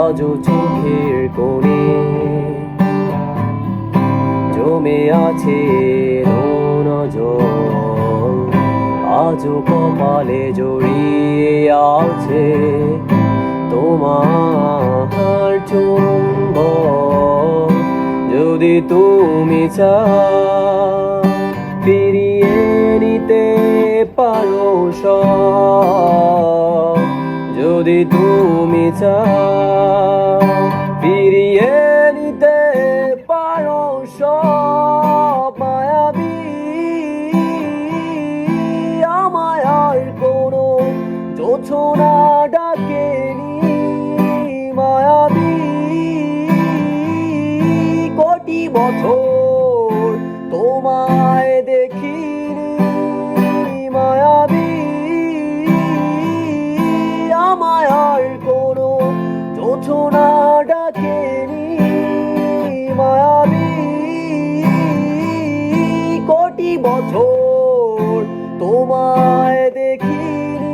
আজও চোখের কোণে জমে আছে নজর, আজও কপালে জড়িয়ে আছে তোমার চুম্বন। যদি তুমি চাও ফিরিয়ে নিতে পারো সব, যদি তুমি চাও ফিরিয়ে নিতে পারো সব, মায়াবী আমায় আর কোনো জোছনা ডাকেনি, মায়াবী কোটি বছর তোমায় দেখিনি, মায়াবী আমায় আর কোনো জোছনা ডাকেনি, মায়াবী কোটি বছর তোমায় দেখিনি।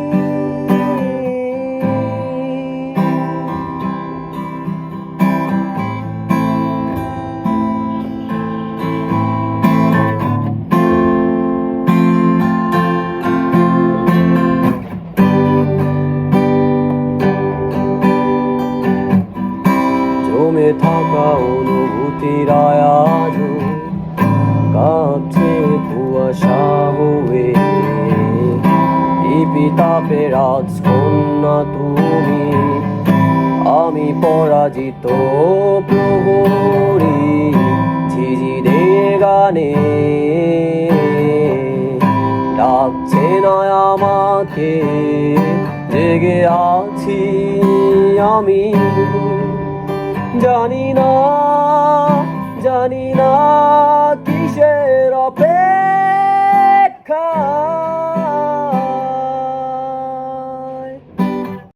জমে থাকা অনুভূতির আয়াজও কাছে কুয়াশা হয়ে, এই পিতাপে রাজকন্যা তুমি, আমি পরাজিত প্রহরী ঝিঝিরে গানে ডাকছে না আমাকে, জেগে আছি আমি, জানি না